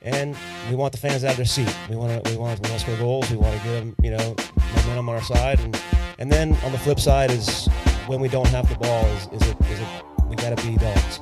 and we want the fans out of their seat. We want to score goals. We want to give them, momentum on our side, and then on the flip side is when we don't have the ball, is it we got to be dogs.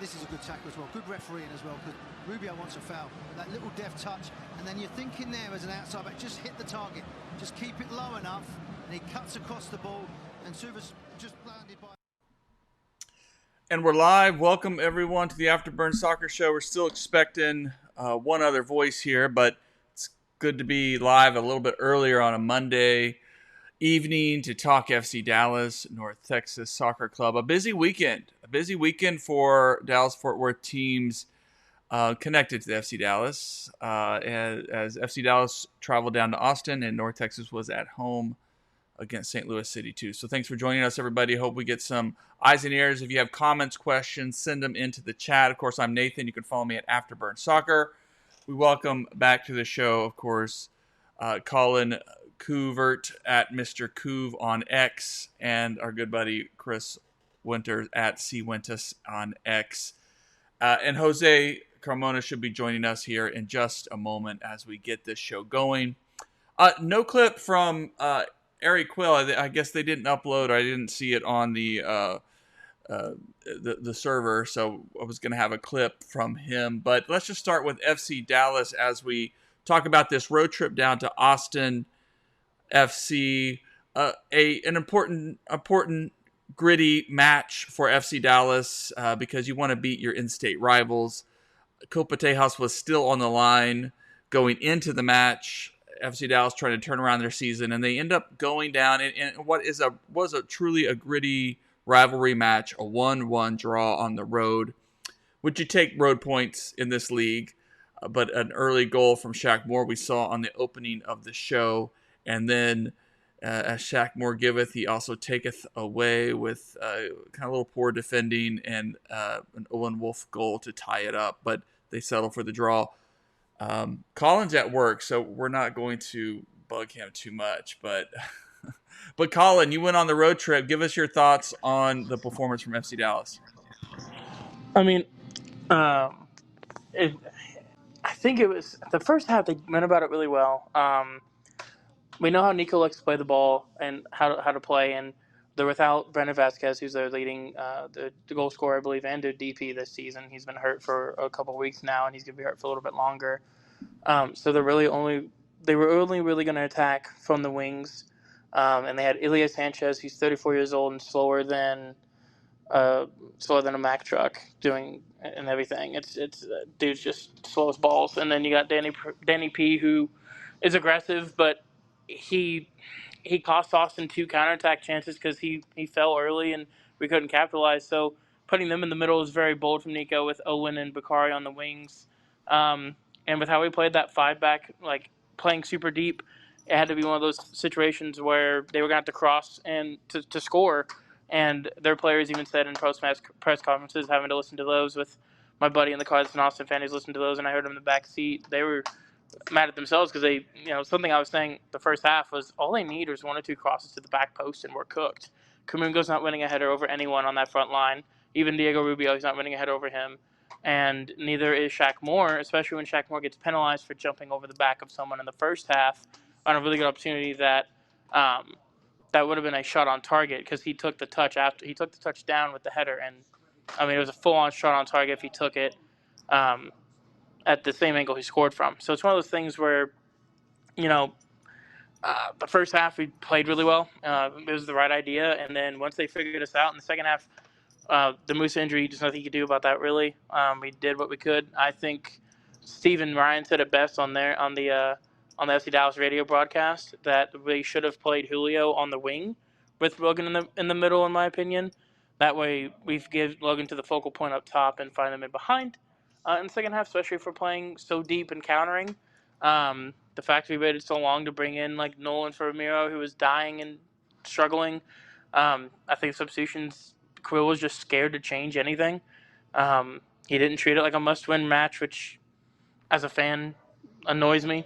This is a good tackle as well, good refereeing as well, because Rubio wants a foul. That little deft touch, and then you're thinking there as an outside back, just hit the target, just keep it low enough, and he cuts across the ball, and Suva's just blinded by. And we're live. Welcome everyone to the Afterburn Soccer Show. We're still expecting one other voice here, but it's good to be live a little bit earlier on a Monday evening to talk FC Dallas, North Texas Soccer Club. A busy weekend for Dallas-Fort Worth teams connected to the FC Dallas. As FC Dallas traveled down to Austin, and North Texas was at home against St. Louis City too. So thanks for joining us, everybody. Hope we get some eyes and ears. If you have comments, questions, send them into the chat. Of course, I'm Nathan. You can follow me at Afterburn Soccer. We welcome back to the show, of course, Colin Couvert at Mr. Couve on X, and our good buddy Chris Winters at C Wintus on X. And Jose Carmona should be joining us here in just a moment as we get this show going. No clip from Ari Quill. I guess they didn't upload, or I didn't see it on the server, so I was going to have a clip from him. But let's just start with FC Dallas as we talk about this road trip down to Austin FC, an important gritty match for FC Dallas because you want to beat your in-state rivals. Copa Tejas was still on the line going into the match. FC Dallas trying to turn around their season, and they end up going down in what was truly a gritty rivalry match, a 1-1 draw on the road. Would you take road points in this league? But an early goal from Shaq Moore we saw on the opening of the show. And then, as Shaq Moore giveth, he also taketh away with kind of a little poor defending and an Owen Wolf goal to tie it up. But they settle for the draw. Colin's at work, so we're not going to bug him too much. But Colin, you went on the road trip. Give us your thoughts on the performance from FC Dallas. I mean, I think it was the first half. They went about it really well. We know how Nico likes to play the ball and how to play, and they're without Brendan Vasquez, who's their leading the goal scorer, I believe, and their DP this season. He's been hurt for a couple of weeks now, and he's going to be hurt for a little bit longer. So they were only really going to attack from the wings, and they had Ilya Sanchez, who's 34 years old and slower than a Mack truck doing and everything. It's dude's just slow as balls, and then you got Danny P, who is aggressive, but he cost Austin 2 counterattack chances because he fell early and we couldn't capitalize. So putting them in the middle is very bold from Nico with Owen and Bakari on the wings. And with how we played that 5-back, like playing super deep, it had to be one of those situations where they were going to have to cross and to score. And their players even said in post-match press conferences, having to listen to those with my buddy in the car that's an Austin fan who's listened to those, and I heard him in the back seat, they were mad at themselves because they, something I was saying the first half was all they need is 1 or 2 crosses to the back post and we're cooked. Kumungo's not winning a header over anyone on that front line. Even Diego Rubio, he's not winning a header over him. And neither is Shaq Moore, especially when Shaq Moore gets penalized for jumping over the back of someone in the first half on a really good opportunity that would have been a shot on target because he took the touch down with the header. And, it was a full-on shot on target if he took it. At the same angle he scored from. So it's one of those things where, the first half we played really well. It was the right idea. And then once they figured us out in the second half, The Musa injury, there's nothing you can do about that, really. We did what we could. I think Stephen Ryan said it best on the FC Dallas radio broadcast that we should have played Julio on the wing with Logan in the middle, in my opinion. That way, we give Logan to the focal point up top and find them in behind in the second half, especially if we're playing so deep and countering. The fact we waited so long to bring in like Nolan for Ramiro, who was dying and struggling. I think substitutions, Quill was just scared to change anything. He didn't treat it like a must-win match, which, as a fan, annoys me.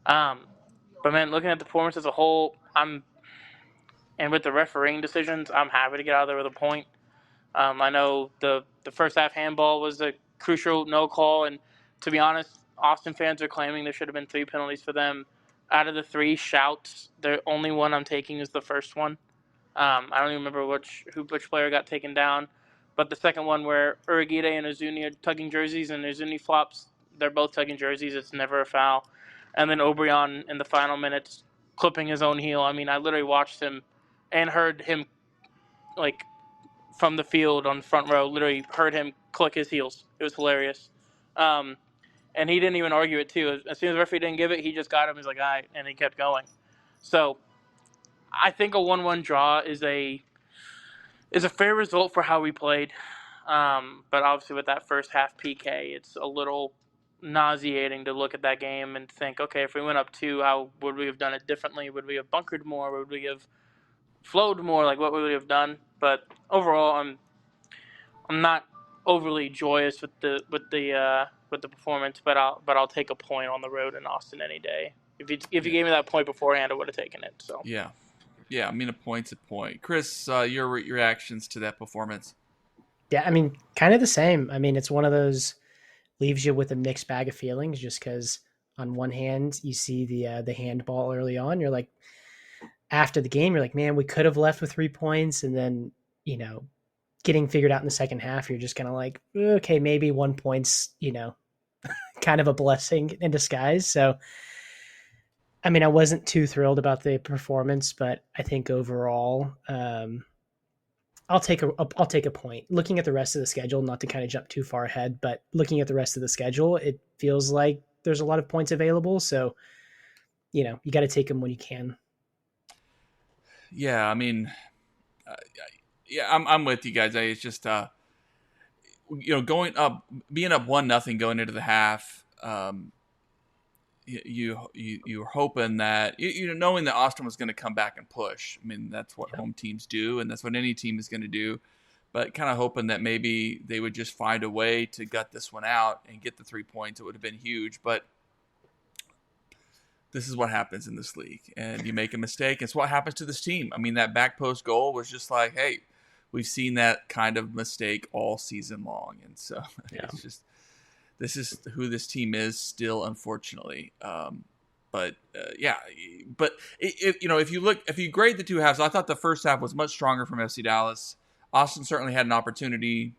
But man, looking at the performance as a whole, and with the refereeing decisions, I'm happy to get out of there with a point. I know the first half handball was a crucial no call, and to be honest, Austin fans are claiming there should have been 3 penalties for them. Out of the 3 shouts, the only one I'm taking is the first one. I don't even remember which player got taken down, but the second one where Uragide and Ozuni are tugging jerseys and Ozuni flops, they're both tugging jerseys. It's never a foul. And then Obrian in the final minutes clipping his own heel. I mean, I literally watched him and heard him like from the field on the front row. Literally heard him click his heels. It was hilarious. And he didn't even argue it too. As soon as the referee didn't give it, he just got him. He's like, all right, and he kept going. So I think a 1-1 draw is a fair result for how we played. But obviously with that first half PK, it's a little nauseating to look at that game and think, okay, if we went up 2, how would we have done it differently? Would we have bunkered more? Would we have flowed more? Like, what would we have done? But overall, I'm not overly joyous with the performance, but I'll take a point on the road in Austin any day. If you gave me that point beforehand, I would have taken it. So yeah, I mean, a point's a point. Chris, your reactions to that performance? Yeah, I mean, kind of the same. I mean, it's one of those leaves you with a mixed bag of feelings, just because on one hand you see the handball early on, you're like, after the game, you're like, man, we could have left with 3 points, and then getting figured out in the second half, you're just kind of like, okay, maybe 1 point's kind of a blessing in disguise. So, I mean, I wasn't too thrilled about the performance, but I think overall, I'll take a point. Looking at the rest of the schedule, not to kind of jump too far ahead, but looking at the rest of the schedule, it feels like there's a lot of points available. So, you got to take them when you can. Yeah, I mean, I'm with you guys. It's just, going up, being up 1-0 going into the half. You're hoping that knowing that Austin was going to come back and push. I mean, that's what home teams do, and that's what any team is going to do. But kind of hoping that maybe they would just find a way to gut this one out and get the 3 points. It would have been huge, but this is what happens in this league, and you make a mistake. It's what happens to this team. I mean, that back post goal was just like, hey, we've seen that kind of mistake all season long, and so it's just. This is who this team is still, unfortunately. But if you grade the 2 halves, I thought the first half was much stronger from FC Dallas. Austin certainly had an opportunity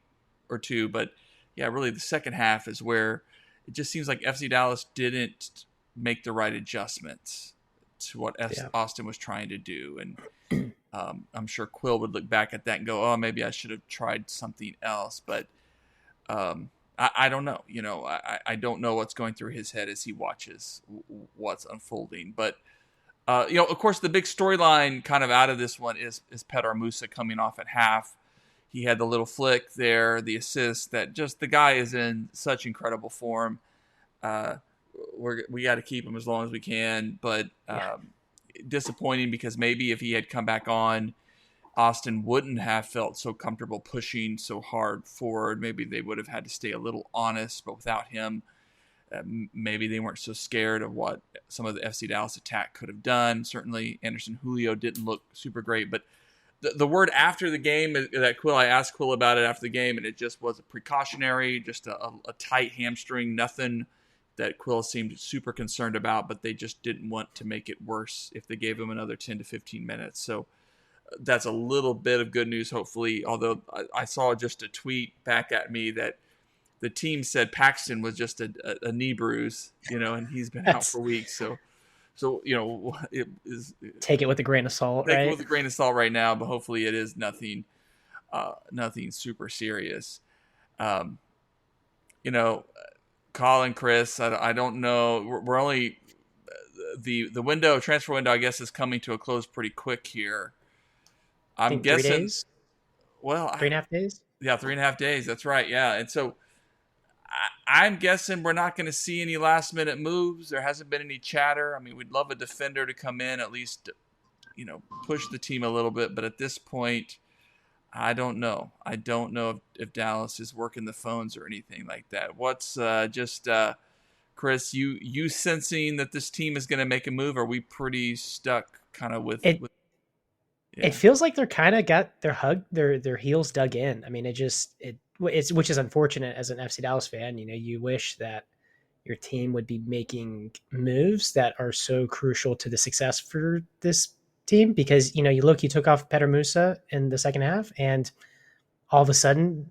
or 2, but yeah, really the second half is where it just seems like FC Dallas didn't make the right adjustments to what Austin was trying to do. And I'm sure Quill would look back at that and go, oh, maybe I should have tried something else. But I don't know. I don't know what's going through his head as he watches what's unfolding. But, of course, the big storyline kind of out of this one is Petar Musa coming off at half. He had the little flick there, the assist, that just the guy is in such incredible form. We got to keep him as long as we can. But disappointing because maybe if he had come back on, Austin wouldn't have felt so comfortable pushing so hard forward. Maybe they would have had to stay a little honest, but without him, maybe they weren't so scared of what some of the FC Dallas attack could have done. Certainly, Anderson Julio didn't look super great, but the word after the game that I asked Quill about it after the game, and it just was a precautionary, just a tight hamstring, nothing that Quill seemed super concerned about, but they just didn't want to make it worse if they gave him another 10 to 15 minutes. So that's a little bit of good news, hopefully, although I saw just a tweet back at me that the team said Paxton was just a knee bruise, and he's been out for weeks. So it is. Take it with a grain of salt, right? Take it with a grain of salt right now, but hopefully it is nothing. nothing super serious. Um, you know, Colin, Chris, I don't know. We're only the transfer window, I guess, is coming to a close pretty quick here. I I'm think 3 guessing. days, Well, 3.5 days. yeah, 3.5 days. That's right. Yeah, and so I'm guessing we're not going to see any last minute moves. There hasn't been any chatter. I mean, we'd love a defender to come in, at least, push the team a little bit. But at this point, I don't know. I don't know if Dallas is working the phones or anything like that. What's Chris? You sensing that this team is going to make a move? Are we pretty stuck, kind of with? It Yeah. it feels like they're kind of got their heels dug in. I mean, it's which is unfortunate as an FC Dallas fan. You wish that your team would be making moves that are so crucial to the success for this team because you took off Petar Musa in the second half, and all of a sudden,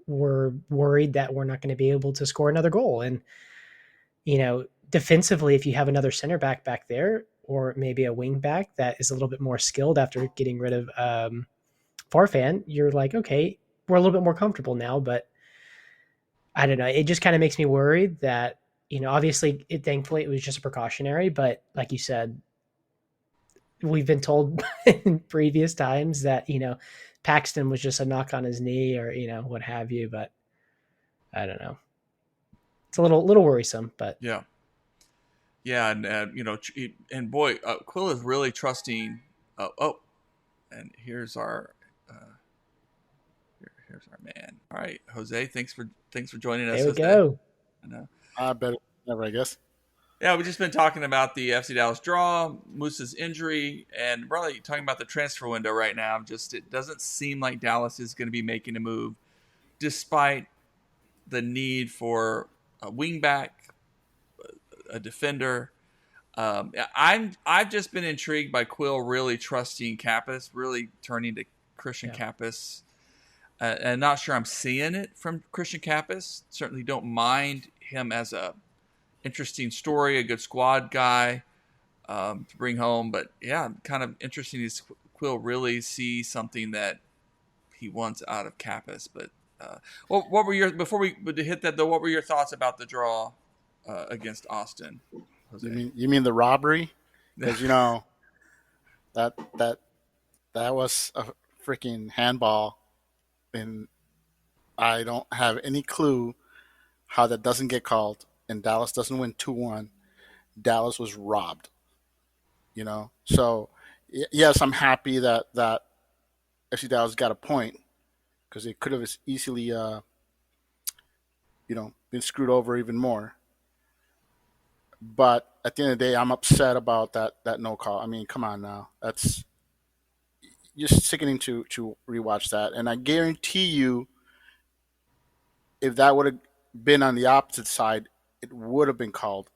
we're worried that we're not going to be able to score another goal. And defensively, if you have another center back there, or maybe a wing back that is a little bit more skilled after getting rid of Farfan, you're like, okay, we're a little bit more comfortable now. But I don't know. It just kind of makes me worried that, obviously, thankfully it was just a precautionary. But like you said, we've been told in previous times that, Paxton was just a knock on his knee or, what have you. But I don't know. It's a little worrisome, but Yeah. Yeah, and and boy, Quill is really trusting. And here's our here's our man. All right, Jose, thanks for joining us. there we Jose. go. I know. I bet never, I guess. Yeah, we've just been talking about the FC Dallas draw, Musa's injury, and really talking about the transfer window right now. Just it doesn't seem like Dallas is going to be making a move, despite the need for a wingback, a defender. I've just been intrigued by Quill really trusting Kappas, really turning to Christian Kappas. And not sure I'm seeing it from Christian Kappas. Certainly don't mind him as a interesting story, a good squad guy to bring home. But yeah, kind of interesting to see Quill really see something that he wants out of Kappas. But what were before we hit that though? What were your thoughts about the draw against Austin, Jose? You mean the robbery? Because that was a freaking handball, and I don't have any clue how that doesn't get called, and Dallas doesn't win 2-1. Dallas was robbed. So yes, I'm happy that FC Dallas got a point because they could have easily been screwed over even more. But at the end of the day, I'm upset about that no call. I mean, come on now. That's just sickening to rewatch that. And I guarantee you, if that would have been on the opposite side, it would have been called.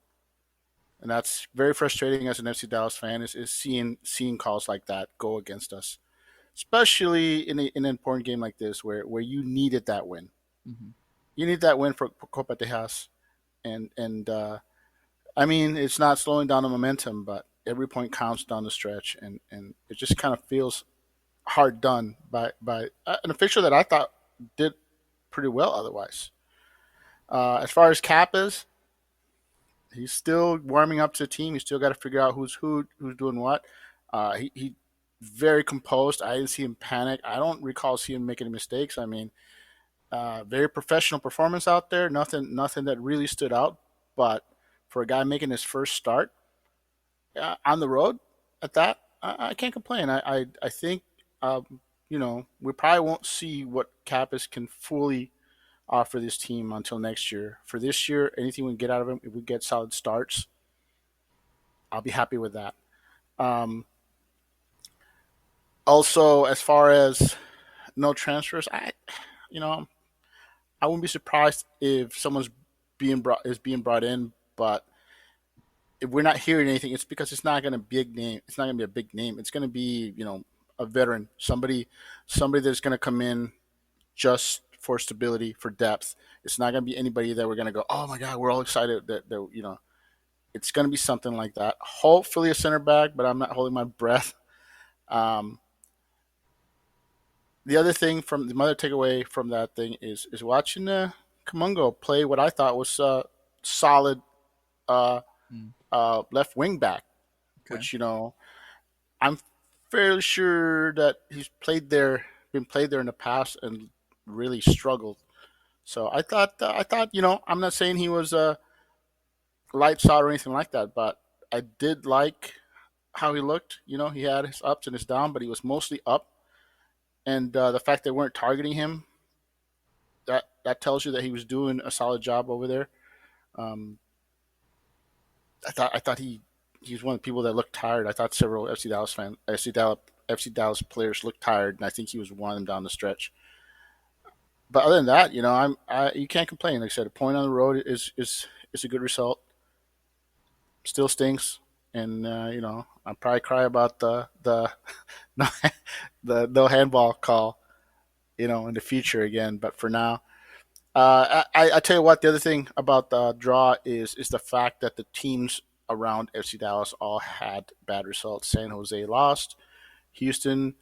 And that's very frustrating as an FC Dallas fan is seeing calls like that go against us, especially in an important game like this where you needed that win. Mm-hmm. You need that win for Copa Tejas, and I mean, it's not slowing down the momentum, but every point counts down the stretch, and it just kind of feels hard done by an official that I thought did pretty well otherwise. As far as Kappas, he's still warming up to the team. He's still got to figure out who's doing what. He very composed. I didn't see him panic. I don't recall seeing him make any mistakes. I mean, very professional performance out there. Nothing that really stood out, but for a guy making his first start on the road at that, I can't complain. I think, we probably won't see what Kappas can fully offer this team until next year. For this year, anything we can get out of him, if we get solid starts, I'll be happy with that. Also, as far as no transfers, I wouldn't be surprised if someone's being brought in, but if we're not hearing anything, it's because it's not going to be a big name. It's not going to be a big name. It's going to be, a veteran, somebody that's going to come in just for stability, for depth. It's not going to be anybody that we're going to go, oh my God, we're all excited that it's going to be something like that. Hopefully a center back, but I'm not holding my breath. The other thing from the other takeaway from that thing is watching Kamungo play what I thought was solid uh, Mm, left wing back, okay. which I'm fairly sure that been played there in the past and really struggled. So I thought I'm not saying he was lights out or anything like that, but I did like how he looked. He had his ups and his downs, but he was mostly up. And the fact they weren't targeting him, that tells you that he was doing a solid job over there. Um, I thought he was one of the people that looked tired. I thought several FC Dallas players looked tired, and I think he was one of them down the stretch. But other than that, you can't complain. Like I said, a point on the road is a good result. Still stinks, and I'll probably cry about the no, the no handball call, in the future again. But for now, I tell you what, the other thing about the draw is the fact that the teams around FC Dallas all had bad results. San Jose lost. Houston,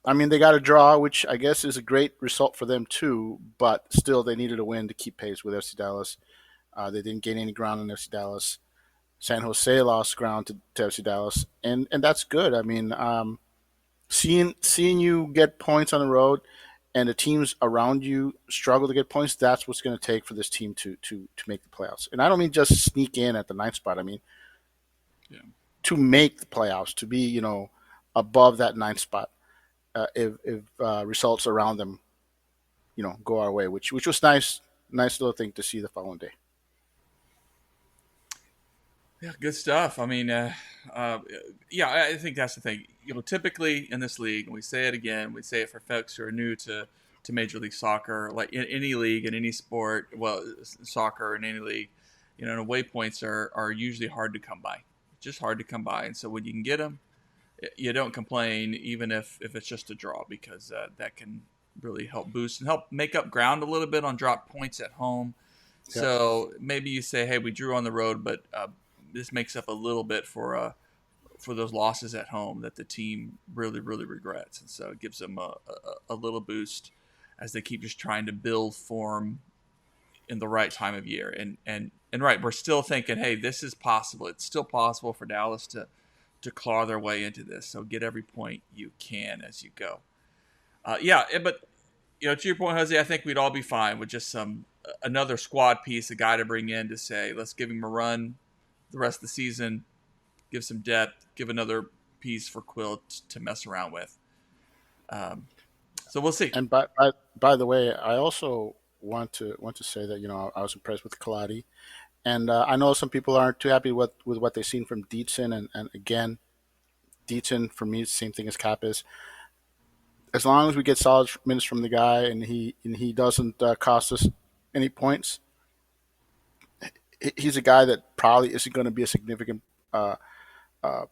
I mean, they got a draw, which I guess is a great result for them too. But still, they needed a win to keep pace with FC Dallas. They didn't gain any ground on FC Dallas. San Jose lost ground to FC Dallas, and that's good. I mean, seeing you get points on the road and the teams around you struggle to get points, that's what's going to take for this team to make the playoffs. And I don't mean just sneak in at the ninth spot. I mean Yeah. to make the playoffs, to be above that ninth spot. If results around them go our way, which was nice little thing to see the following day. Yeah, good stuff. I mean, uh, yeah, I think that's the thing. Typically in this league, and we say it again, we say it for folks who are new to Major League Soccer, like in any league, in any sport, well, soccer in any league, away points are usually hard to come by, just hard to come by. And so when you can get them, you don't complain, even if it's just a draw, because that can really help boost and help make up ground a little bit on drop points at home. Yep. So maybe you say, hey, we drew on the road, but this makes up a little bit for those losses at home that the team really, really regrets. And so it gives them a little boost as they keep just trying to build form in the right time of year. And right, we're still thinking, hey, this is possible. It's still possible for Dallas to claw their way into this. So get every point you can as you go. But to your point, Jose, I think we'd all be fine with just another squad piece, a guy to bring in to say, let's give him a run the rest of the season, give some depth, give another piece for Quill to mess around with. So we'll see. And by the way, I also want to say that I was impressed with Collodi, and I know some people aren't too happy with what they've seen from Dietzen, and again, Dietzen for me, same thing as Kappas. As long as we get solid minutes from the guy, and he doesn't cost us any points, he's a guy that probably isn't going to be a significant uh, uh,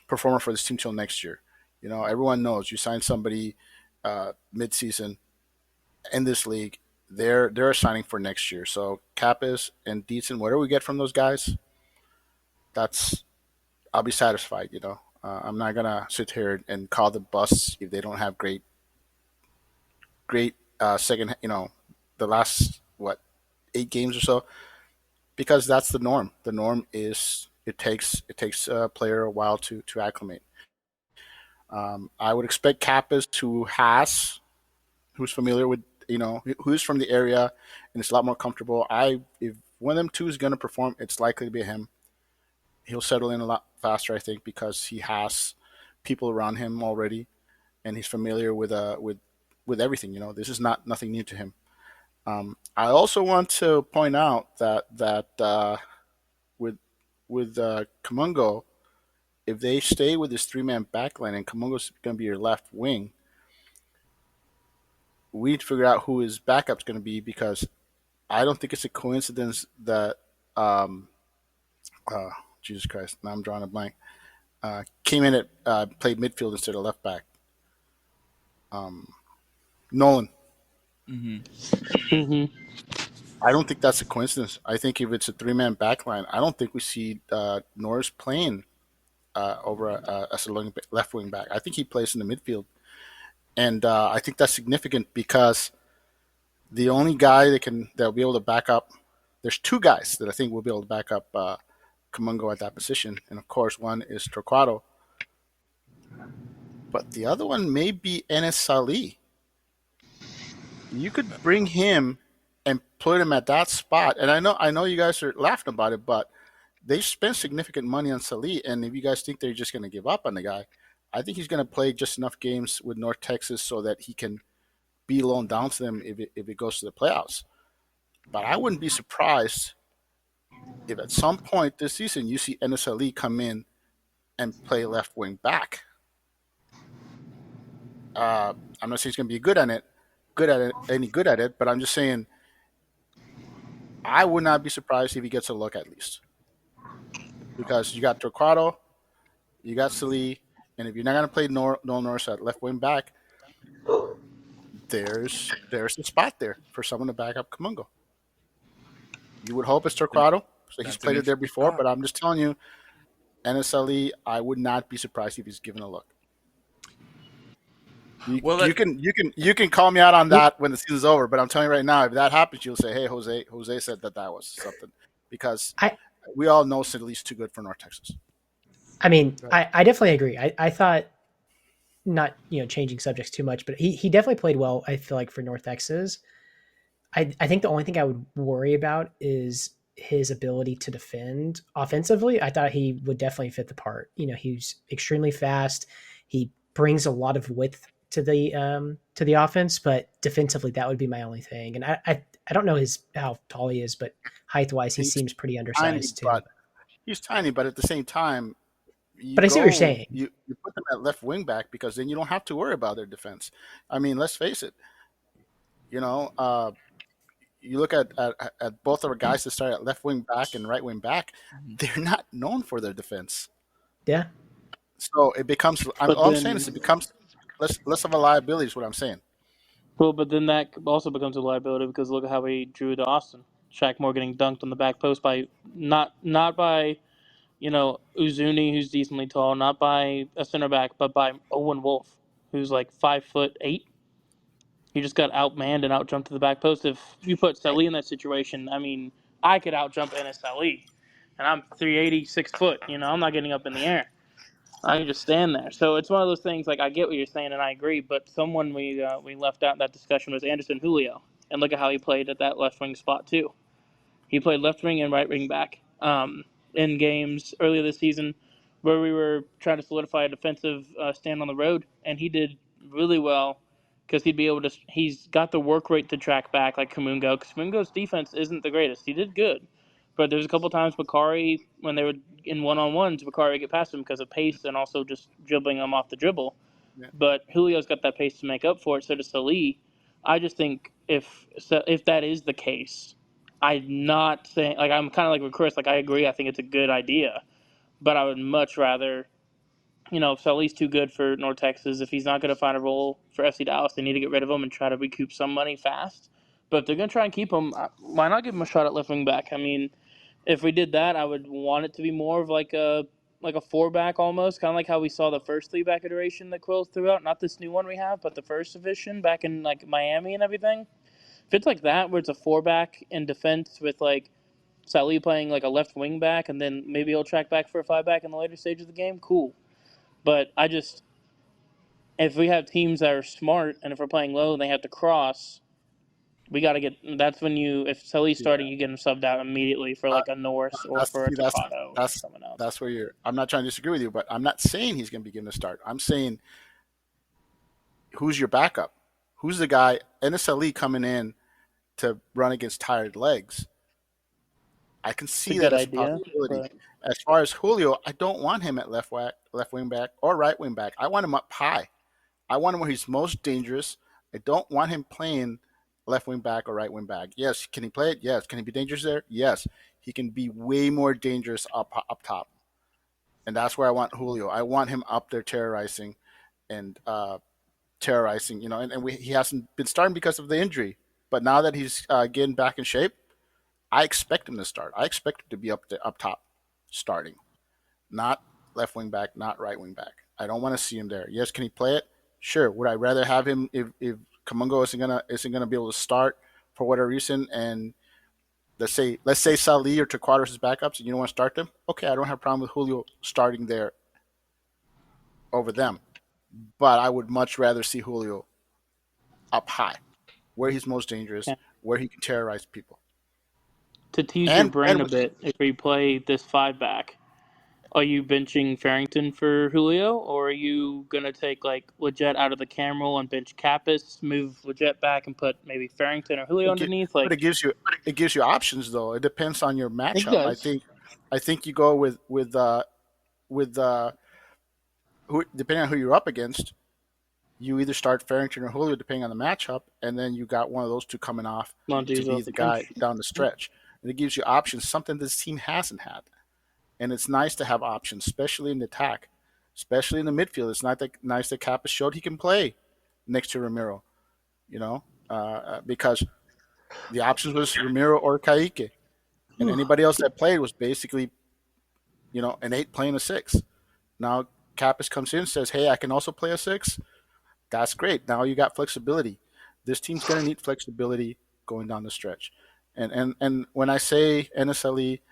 performer for this team till next year. Everyone knows you sign somebody mid-season in this league, they're signing for next year. So Kappas and Dietzen, whatever we get from those guys, that's I'll be satisfied. I'm not gonna sit here and call them busts if they don't have great second. The last what 8 games or so, because that's the norm. The norm is it takes a player a while to acclimate. I would expect Kappas who's familiar with who's from the area and it's a lot more comfortable. If one of them two is going to perform, it's likely to be him. He'll settle in a lot faster, I think, because he has people around him already, and he's familiar with everything. This is not nothing new to him. I also want to point out that with Kamungo, if they stay with this 3-man backline and Kamungo's going to be your left wing, we need to figure out who his backup's going to be, because I don't think it's a coincidence that uh, Jesus Christ, now I'm drawing a blank. Came in at played midfield instead of left back. Nolan. Hmm. I don't think that's a coincidence. I think if it's a 3-man backline, I don't think we see Norris playing over as a left wing back. I think he plays in the midfield, and I think that's significant because the only guy that'll be able to back up. There's two guys that I think will be able to back up Kamungo at that position, and of course one is Torquato, but the other one may be Enes Sali. You could bring him and put him at that spot, and I know you guys are laughing about it, but they spent significant money on Sali, and if you guys think they're just going to give up on the guy, I think he's going to play just enough games with North Texas so that he can be loaned down to them if it goes to the playoffs. But I wouldn't be surprised if at some point this season you see Enes Ali come in and play left wing back. I'm not saying he's going to be any good at it, but I'm just saying I would not be surprised if he gets a look at least because you got Torquato, you got Sali, and if you're not going to play Noel Norris at left wing back, there's the spot there for someone to back up Kamungo. You would hope it's Torquato, so he's played it there before, but I'm just telling you, Enes Ali, I would not be surprised if he's given a look. You can call me out on that when the season's over, but I'm telling you right now, if that happens, you'll say, "Hey, Jose said that was something," because we all know Sidley's too good for North Texas. I mean, I definitely agree. I thought, not changing subjects too much, but he definitely played well. I feel like for North Texas, I think the only thing I would worry about is his ability to defend offensively. I thought he would definitely fit the part. He's extremely fast. He brings a lot of width to the offense, but defensively, that would be my only thing. And I don't know how tall he is, but height wise, he seems pretty undersized too. He's tiny, but at the same time, but I see what you're saying. You put them at left wing back because then you don't have to worry about their defense. I mean, let's face it. You look at both of our guys that start at left wing back and right wing back. They're not known for their defense. Yeah. So it becomes. All I'm saying is it becomes less of a liability. Is what I'm saying. Well, but then that also becomes a liability because look at how he drew to Austin. Shaq Moore getting dunked on the back post by not by Uzuni, who's decently tall, not by a center back, but by Owen Wolf, who's like 5'8". He just got outmanned and outjumped to the back post. If you put Sali in that situation, I mean, I could outjump Enes Sali, and I'm 380, 6 foot. I'm not getting up in the air. I can just stand there. So it's one of those things. Like I get what you're saying, and I agree. But someone we left out in that discussion was Anderson Julio, and look at how he played at that left wing spot too. He played left wing and right wing back in games earlier this season where we were trying to solidify a defensive stand on the road, and he did really well because he's got the work rate to track back like Kamungo. Because Kamungo's defense isn't the greatest. He did good, but there's a couple times Bakari, when they were in one-on-ones, Bakari would get past him because of pace and also just dribbling him off the dribble. Yeah. But Julio's got that pace to make up for it, so does Sali. I just think if that is the case, I'm not saying, like, I'm kind of like with Chris, like, I agree, I think it's a good idea, but I would much rather, if Sully's too good for North Texas, if he's not going to find a role for FC Dallas, they need to get rid of him and try to recoup some money fast. But if they're going to try and keep him, why not give him a shot at left wing back? I mean, if we did that, I would want it to be more of like a four back almost, kind of like how we saw the first 3-back iteration that Quills threw out. Not this new one we have, but the first edition back in like Miami and everything. If it's like that, where it's a 4-back in defense with like Sally playing like a left wing back, and then maybe he'll track back for a 5-back in the later stage of the game, cool. But if we have teams that are smart, and if we're playing low and they have to cross, we got to get. That's when if Sully's starting, you get him subbed out immediately for like a Norris or for a Tocado or someone else. That's where I'm not trying to disagree with you, but I'm not saying he's going to be given a start. I'm saying who's your backup? Who's the guy? Enes Ali coming in to run against tired legs. I can see that as a possibility. But as far as Julio, I don't want him at left wing back or right wing back. I want him up high. I want him where he's most dangerous. I don't want him playing left wing back or right wing back. Yes, can he play it? Yes. Can he be dangerous there? Yes. He can be way more dangerous up top. And that's where I want Julio. I want him up there terrorizing, and he hasn't been starting because of the injury. But now that he's getting back in shape, I expect him to start. I expect him to be up top starting, not left wing back, not right wing back. I don't want to see him there. Yes, can he play it? Sure, would I rather have him if Kamungo isn't gonna be able to start for whatever reason, and let's say Sali or Taquados is backups, and you don't want to start them? Okay, I don't have a problem with Julio starting there over them, but I would much rather see Julio up high, where he's most dangerous, Yeah. where he can terrorize people. To tease your And brain a bit, if we play this 5-back, are you benching Farrington for Julio, or are you gonna take like Leggett out of the camera and bench Kappas, move Leggett back and put maybe Farrington or Julio underneath? but Like it gives you options though. It depends on your it matchup. I does. think you go with who, depending on who you're up against. You either start Farrington or Julio depending on the matchup, and then you got one of those two coming off to Monty's be off the the guy bench. down the stretch. And it gives you options, something this team hasn't had. And it's nice to have options, especially in the attack, especially in the midfield. It's not that nice that Kappa showed he can play next to Ramiro, because the options was Ramiro or Kaique, and anybody else that played was basically, an 8 playing a 6. Now Kappas comes in and says, "Hey, I can also play a 6." That's great. Now you got flexibility. This team's going to need flexibility going down the stretch. And when I say Enes Sali,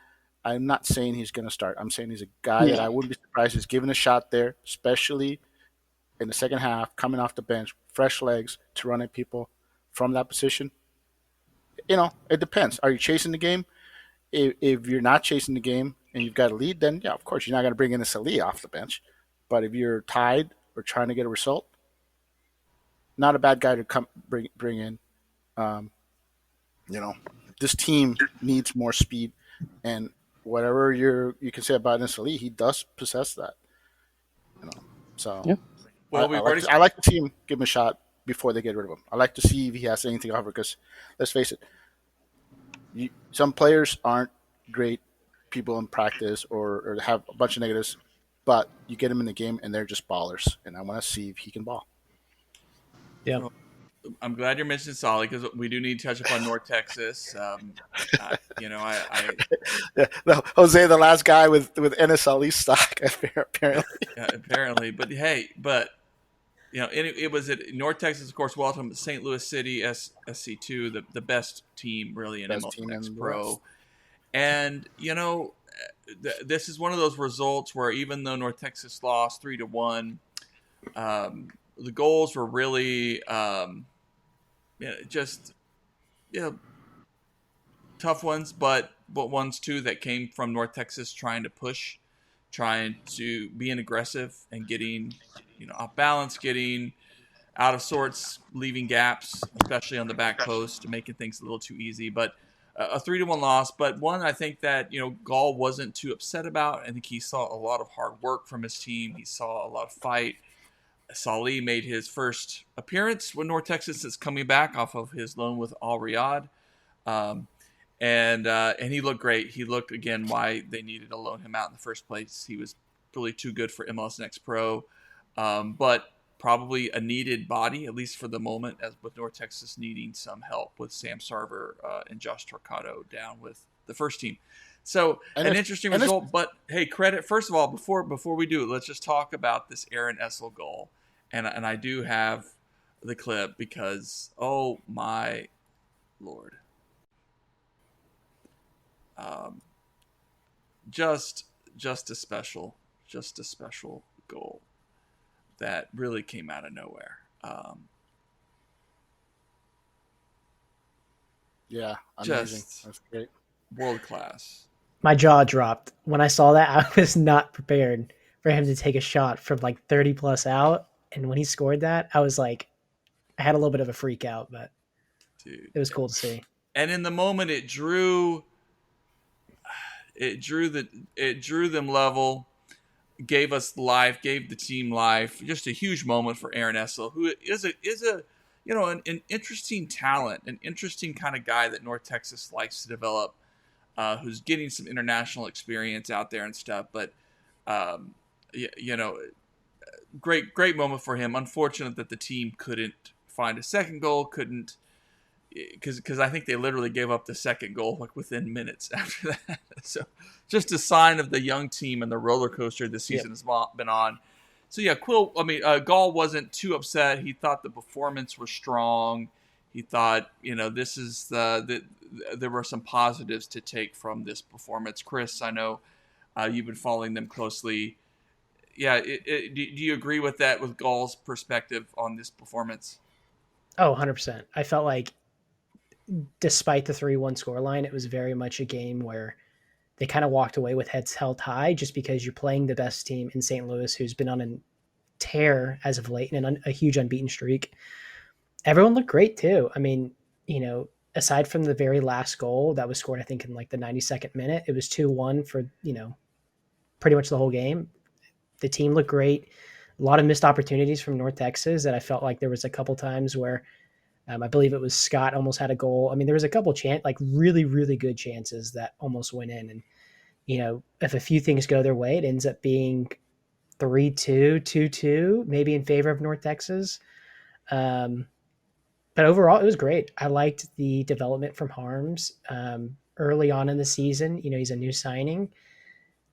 I'm not saying he's going to start. I'm saying he's a guy that Yeah. I wouldn't be surprised he's given a shot there, especially in the second half, coming off the bench, fresh legs to run at people from that position. It depends. Are you chasing the game? If you're not chasing the game and you've got a lead, then yeah, of course you're not going to bring in a Sali off the bench. But if you're tied or trying to get a result, not a bad guy to come bring in. Um, this team needs more speed, and whatever you can say about Enes Sali, he does possess that. So Yeah. Well, we've already I like to see him give him a shot before they get rid of him. I like to see if he has anything to offer because let's face it, some players aren't great people in practice or have a bunch of negatives, but you get them in the game and they're just ballers, and I want to see if he can ball. Yeah. I'm glad you're mentioning Sali because we do need to touch upon North Texas. No, Jose, the last guy with Enes Sali stock, apparently. Apparently, but hey, it was at North Texas, of course. Welcome to St. Louis City SC2, the best team really in MLS Next Pro, and this is one of those results where even though North Texas lost 3-1, the goals were really tough ones, but ones too that came from North Texas trying to push, trying to being aggressive and getting off balance, getting out of sorts, leaving gaps, especially on the back post, making things a little too easy. But a 3-1 loss, but one I think that Gall wasn't too upset about. I think he saw a lot of hard work from his team. He saw a lot of fight. Sali made his first appearance when North Texas is coming back off of his loan with Al Riyadh. And he looked great. He looked, again, why they needed to loan him out in the first place. He was really too good for MLS Next Pro, but probably a needed body, at least for the moment, as with North Texas needing some help with Sam Sarver and Josh Torquato down with the first team. So an interesting result, but hey, credit, first of all, before we do it, let's just talk about this Aaron Essel goal. And I do have the clip because, oh my Lord. Just a special goal that really came out of nowhere. Yeah, amazing. That's great. World class. My jaw dropped when I saw that. I was not prepared for him to take a shot from like 30 plus out, and when he scored that, I was like, I had a little bit of a freak out, but dude, it was cool to see. And in the moment, it drew them level, gave us life, gave the team life. Just a huge moment for Aaron Essel, who is an interesting talent, an interesting kind of guy that North Texas likes to develop, who's getting some international experience out there and stuff. But great moment for him. Unfortunate that the team couldn't find a second goal, because I think they literally gave up the second goal like within minutes after that. So just a sign of the young team and the roller coaster this season has been on. So yeah, Gall wasn't too upset. He thought the performance was strong. He thought, this is there were some positives to take from this performance. Chris, I know you've been following them closely. Yeah, do you agree with that, with Gall's perspective on this performance? Oh, 100%. I felt like despite the 3-1 scoreline, it was very much a game where they kind of walked away with heads held high just because you're playing the best team in St. Louis, who's been on a tear as of late and a huge unbeaten streak. Everyone looked great too. I mean, aside from the very last goal that was scored, I think in like the 92nd minute, it was 2-1 for, pretty much the whole game. The team looked great. A lot of missed opportunities from North Texas that I felt like there was a couple times where I believe it was Scott almost had a goal. I mean, there was a couple like really, really good chances that almost went in. And, if a few things go their way, it ends up being 3-2, 2-2, maybe in favor of North Texas. But overall, it was great. I liked the development from Harms early on in the season. He's a new signing.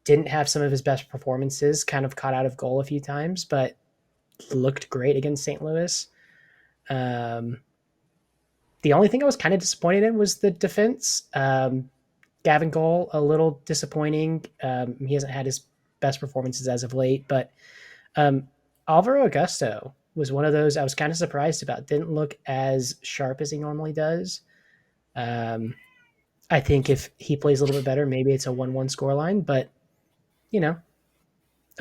Didn't have some of his best performances, kind of caught out of goal a few times, but looked great against St. Louis. The only thing I was kind of disappointed in was the defense. Gavin Goal, a little disappointing. He hasn't had his best performances as of late, but Alvaro Augusto was one of those I was kind of surprised about. Didn't look as sharp as he normally does. I think if he plays a little bit better, maybe it's a 1-1 scoreline, but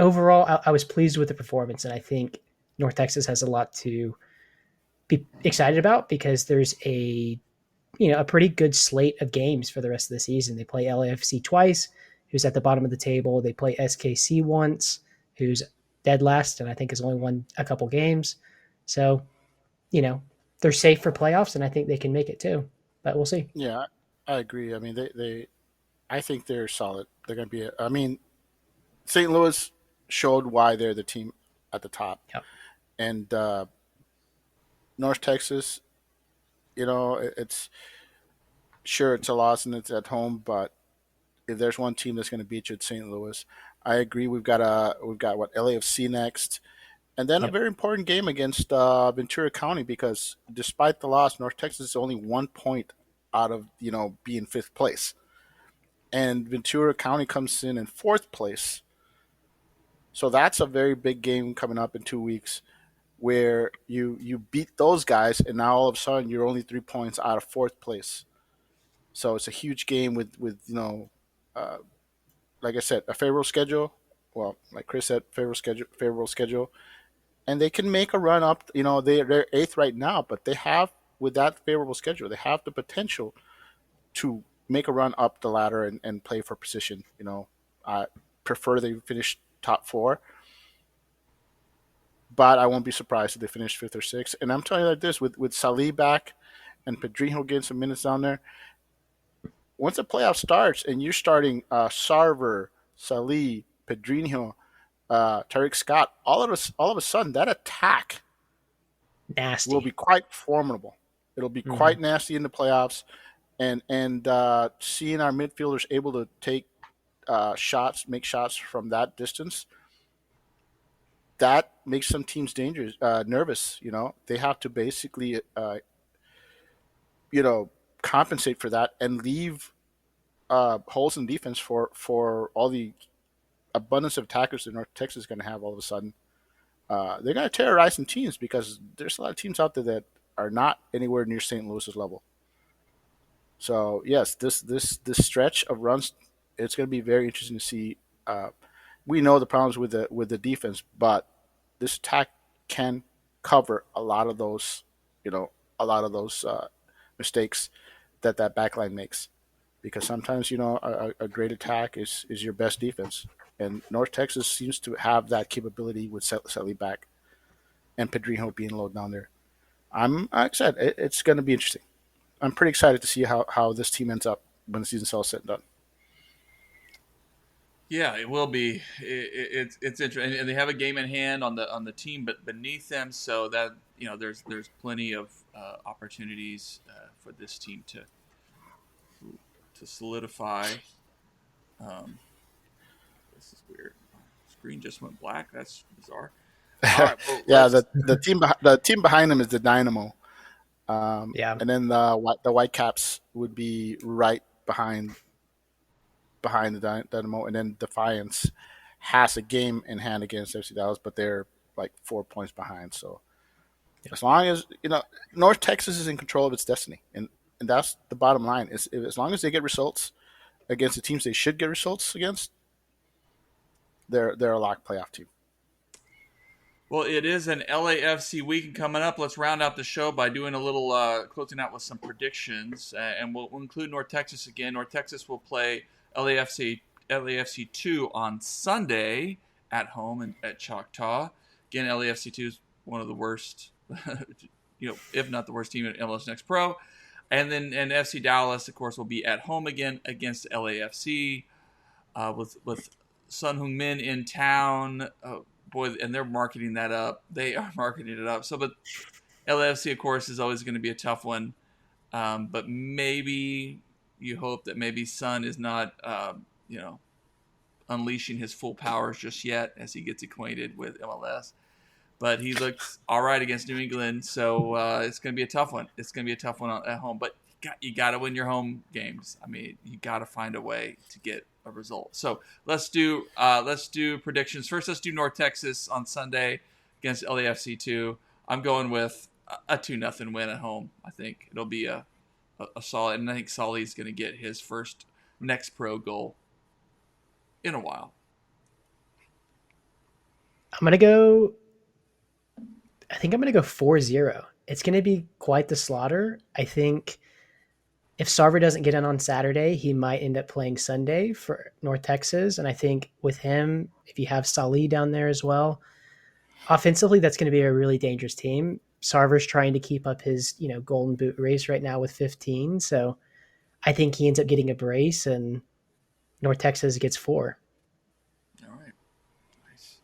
overall, I was pleased with the performance, and I think North Texas has a lot to be excited about because there's a pretty good slate of games for the rest of the season. They play LAFC twice, who's at the bottom of the table. They play SKC once, who's dead last, and I think has only won a couple games. So, they're safe for playoffs, and I think they can make it too. But we'll see. Yeah, I agree. I mean, I think they're solid. They're going to be. I mean, St. Louis showed why they're the team at the top, Yep. and North Texas, it's sure it's a loss and it's at home, but if there's one team that's going to beat you, it's St. Louis. I agree. We've got what, LAFC next, and then a Yep. very important game against Ventura County because despite the loss, North Texas is only 1 point out of being fifth place, and Ventura County comes in fourth place. So that's a very big game coming up in 2 weeks, where you beat those guys, and now all of a sudden you're only 3 points out of fourth place. So it's a huge game with uh, like I said, a favorable schedule. Well, like Chris said, favorable schedule, and they can make a run up. They're eighth right now, but they have, with that favorable schedule, they have the potential to make a run up the ladder and play for position. I prefer they finish top four, but I won't be surprised if they finish fifth or sixth. And I'm telling you like this, with Sali back and Pedrinho getting some minutes down there, once the playoff starts and you're starting Sarver, Sali, Pedrinho, Tariq Scott, all of a sudden that attack Nasty. will be quite formidable. It'll be quite nasty in the playoffs, and seeing our midfielders able to take shots, make shots from that distance, that makes some teams dangerous, nervous. They have to basically, compensate for that and leave holes in defense for all the abundance of attackers that North Texas is going to have all of a sudden. They're going to terrorize some teams because there's a lot of teams out there that are not anywhere near St. Louis's level. So yes, this stretch of runs, it's going to be very interesting to see. We know the problems with the defense, but this attack can cover a lot of those, mistakes that backline makes. Because sometimes a great attack is your best defense, and North Texas seems to have that capability with Sali back and Pedrinho being low down there. Like I said, it's going to be interesting. I'm pretty excited to see how this team ends up when the season's all said and done. Yeah, it will be. It's interesting, and they have a game in hand on the team, but beneath them, so that there's plenty of opportunities for this team to solidify. This is weird. Screen just went black. That's bizarre. All right. Well, Yeah, let's. the team behind them is the Dynamo, Yeah. and then the Whitecaps would be right behind the Dynamo, and then Defiance has a game in hand against FC Dallas, but they're like 4 points behind. So as long as North Texas is in control of its destiny, and that's the bottom line. Is as long as they get results against the teams they should get results against, they're a lock playoff team. Well, it is an LAFC weekend coming up. Let's round out the show by doing a little closing out with some predictions, and we'll include North Texas again. North Texas will play LAFC 2 on Sunday at home and at Choctaw. Again, LAFC 2 is one of the worst, if not the worst team at MLS Next Pro. And then FC Dallas, of course, will be at home again against LAFC with Sun Heung-min in town. Boy, and they're marketing that up. They are marketing it up. So, but LAFC, of course, is always going to be a tough one. But maybe you hope that maybe Sun is not, unleashing his full powers just yet as he gets acquainted with MLS. But he looks all right against New England, so it's going to be a tough one. It's going to be a tough one at home. But you got to win your home games. I mean, you got to find a way to get a result. So let's do predictions. First, let's do North Texas on Sunday against LAFC 2. I'm going with a 2-0 win at home. I think it'll be a solid, and I think Sali's going to get his first Next Pro goal in a while. I think I'm going to go 4-0. It's going to be quite the slaughter. I think if Sarver doesn't get in on Saturday, he might end up playing Sunday for North Texas. And I think with him, if you have Sali down there as well, offensively, that's going to be a really dangerous team. Sarver's trying to keep up his, golden boot race right now with 15. So I think he ends up getting a brace and North Texas gets 4. All right. Nice.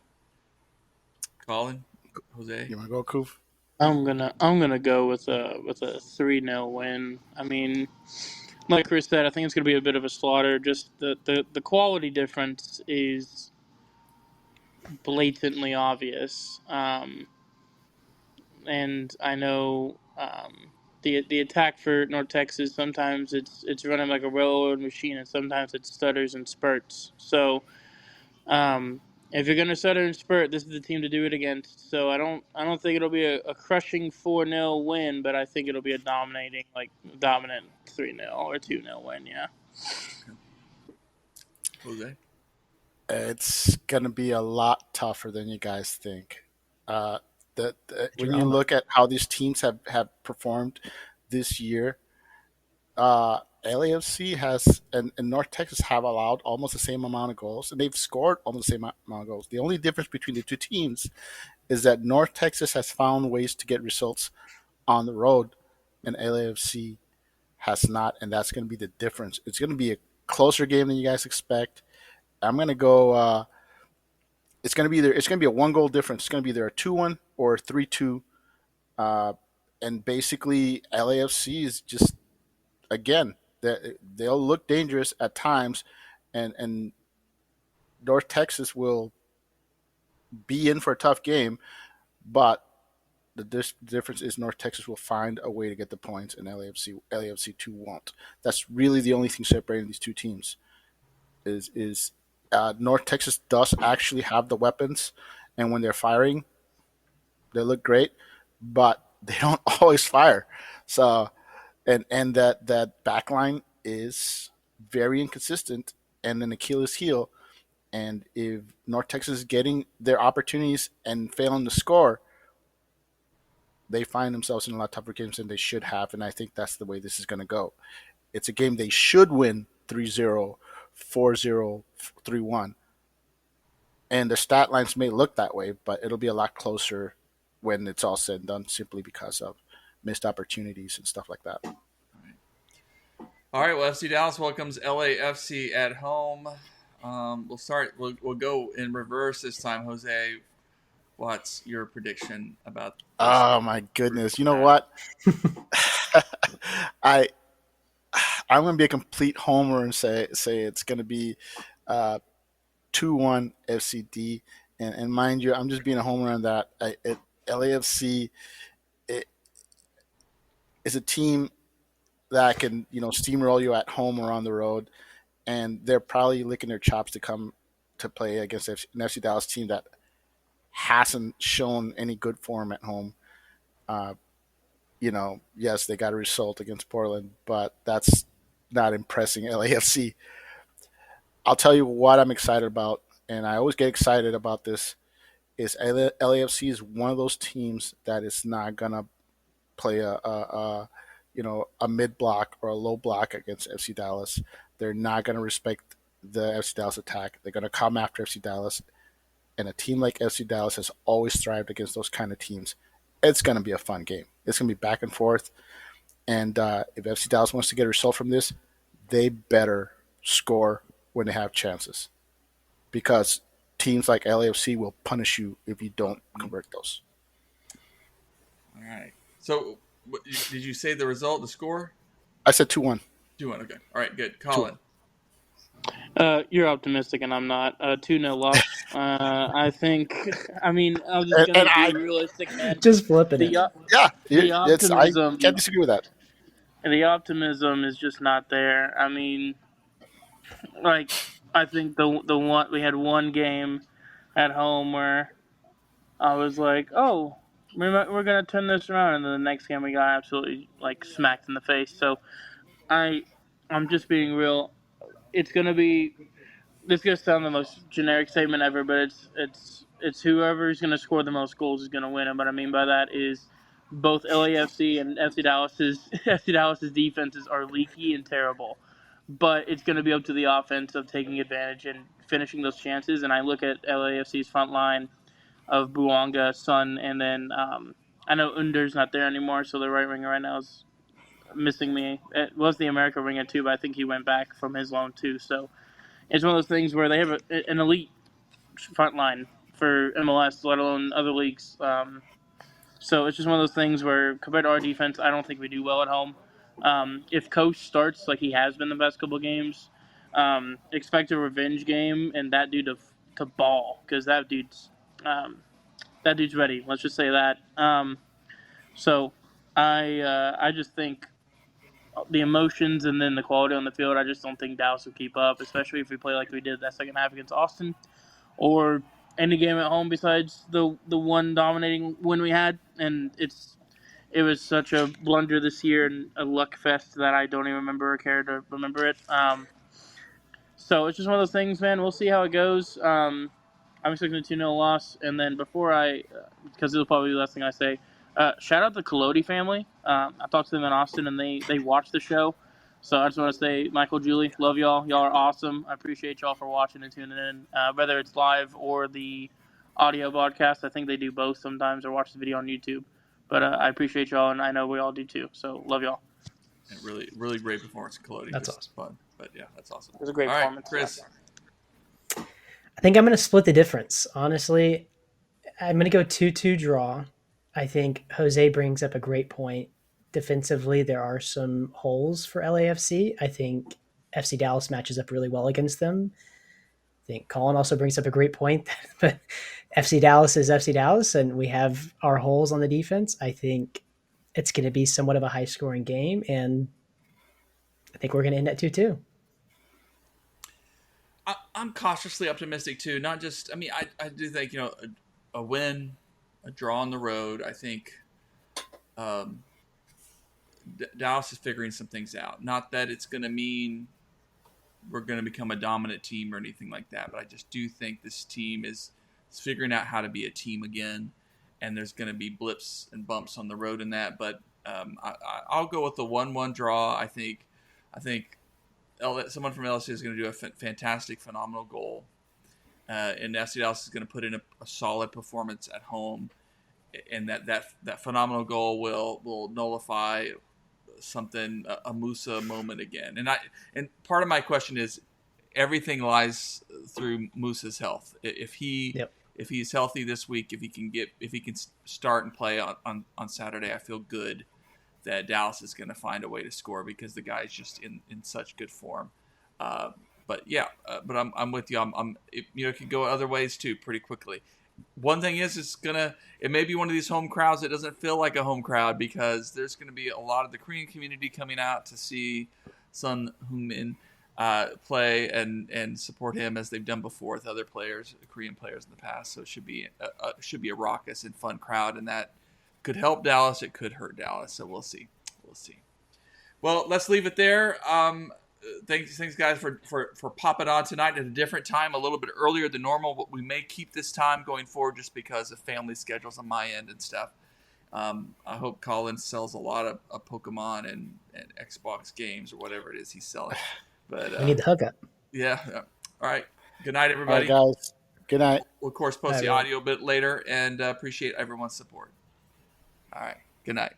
Colin, Jose. You want to go, Koof? I'm gonna go with a 3-0 win. I mean, like Chris said, I think it's gonna be a bit of a slaughter. Just the quality difference is blatantly obvious. And I know the attack for North Texas, sometimes it's running like a well-oiled machine, and sometimes it stutters and spurts. So if you're gonna stutter and spurt, this is the team to do it against. So I don't think it'll be a crushing 4-0 win, but I think it'll be a dominant 3-0 or 2-0 win. Yeah. Jose. It's going to be a lot tougher than you guys think. When you look at how these teams have performed this year, LAFC has and North Texas have allowed almost the same amount of goals, and they've scored almost the same amount of goals. The only difference between the two teams is that North Texas has found ways to get results on the road, and LAFC has not, and that's going to be the difference. It's going to be a closer game than you guys expect. I'm going to go. It's going to be a 1-goal difference. It's going to be either a 2-1 or a 3-2, and basically LAFC is just, again, they'll look dangerous at times, and North Texas will be in for a tough game, but the difference is North Texas will find a way to get the points, and LAFC 2 won't. That's really the only thing separating these two teams. Is North Texas does actually have the weapons, and when they're firing, they look great, but they don't always fire. So, and that back line is very inconsistent and an Achilles heel. And if North Texas is getting their opportunities and failing to score, they find themselves in a lot tougher games than they should have. And I think that's the way this is going to go. It's a game they should win 3-0, 4-0, 3-1. And the stat lines may look that way, but it'll be a lot closer when it's all said and done, simply because of missed opportunities and stuff like that. All right. Well, FC Dallas welcomes LAFC at home. We'll go in reverse this time. Jose, what's your prediction about this? Oh my goodness! You know what? I'm going to be a complete homer and say it's going to be 2-1 FCD, And mind you, I'm just being a homer on that. LAFC it, is a team that can steamroll you at home or on the road, and they're probably licking their chops to come to play against an FC Dallas team that hasn't shown any good form at home. Uh, yes, they got a result against Portland, but that's not impressing LAFC. I'll tell you what I'm excited about, and I always get excited about this. Is LAFC is one of those teams that is not gonna play a mid block or a low block against FC Dallas. They're not gonna respect the FC Dallas attack. They're gonna come after FC Dallas, and a team like FC Dallas has always thrived against those kind of teams. It's gonna be a fun game. It's gonna be back and forth, and if FC Dallas wants to get a result from this, they better score when they have chances, because teams like LAFC will punish you if you don't convert those. All right. So, did you say the result, the score? I said 2-1. 2-1. Okay. All right. Good. Colin. You're optimistic, and I'm not. 2-0 loss. I think. I mean, I'm just And gonna be realistic, man. Just flipping it. The I optimism. can't disagree with that. The optimism is just not there. I mean, like, I think the one we had one game at home where I was like, oh, we're gonna turn this around, and then the next game we got absolutely like smacked in the face. So I'm just being real. It's gonna be. This is gonna sound the most generic statement ever, but it's whoever's gonna score the most goals is gonna win. And what I mean by that is both LAFC and FC Dallas's defenses are leaky and terrible, but it's gonna be up to the offense of taking advantage and finishing those chances. And I look at LAFC's front line of Buanga, Son, and then I know Under's not there anymore, so the right winger right now is missing me. It was the America winger too, but I think he went back from his loan too. So it's one of those things where they have an elite front line for MLS, let alone other leagues. So it's just one of those things where, compared to our defense, I don't think we do well at home. If Coach starts like he has been the past couple of games, expect a revenge game and that dude to ball, because that dude's ready. Let's just say that. So I just think the emotions and then the quality on the field, I just don't think Dallas will keep up, especially if we play like we did that second half against Austin or any game at home besides the one dominating win we had. And it was such a blunder this year and a luck fest that I don't even remember or care to remember it. So it's just one of those things, man. We'll see how it goes. I'm expecting a 2-0 loss. And then before because it'll probably be the last thing I say, shout out the Collodi family. I talked to them in Austin, and they watched the show. So I just want to say, Michael, Julie, love y'all. Y'all are awesome. I appreciate y'all for watching and tuning in, whether it's live or the audio broadcast. I think they do both sometimes, or watch the video on YouTube. But I appreciate y'all, and I know we all do too. So love y'all. And really, really great performance, Collodi. That's awesome. Fun, but yeah, that's awesome. It was a great performance. Chris. I think I'm going to split the difference. Honestly, I'm going to go 2-2 draw. I think Jose brings up a great point. Defensively, there are some holes for LAFC. I think FC Dallas matches up really well against them. I think Colin also brings up a great point, but FC Dallas is FC Dallas, and we have our holes on the defense. I think it's going to be somewhat of a high-scoring game, and I think we're going to end at 2-2. I'm cautiously optimistic too. Not just, I mean, I do think, a win, a draw on the road. I think Dallas is figuring some things out. Not that it's going to mean we're going to become a dominant team or anything like that, but I just do think this team is figuring out how to be a team again, and there's going to be blips and bumps on the road in that. But I'll go with the 1-1 draw. I think someone from LSU is going to do a fantastic, phenomenal goal. And FC Dallas is going to put in a solid performance at home. And that phenomenal goal will nullify something, a Musa moment again. And part of my question is, everything lies through Musa's health. If he's healthy this week, if he can start and play on Saturday, I feel good that Dallas is going to find a way to score, because the guy's just in such good form. But But yeah, but I'm with you. It can go other ways too pretty quickly. One thing is, it may be one of these home crowds that doesn't feel like a home crowd because there's going to be a lot of the Korean community coming out to see Son Heung-min play and support him as they've done before with other players, Korean players in the past. So it should be a raucous and fun crowd, and that could help Dallas. It could hurt Dallas. So we'll see. Well, let's leave it there. Thanks guys for popping on tonight at a different time, a little bit earlier than normal, but we may keep this time going forward just because of family schedules on my end and stuff. I hope Colin sells a lot of Pokemon and Xbox games or whatever it is he's selling. But We need the hookup. Yeah. All right. Good night, All everybody. right, guys. Good night. We'll of course post the audio a bit later, and appreciate everyone's support. All right. Good night.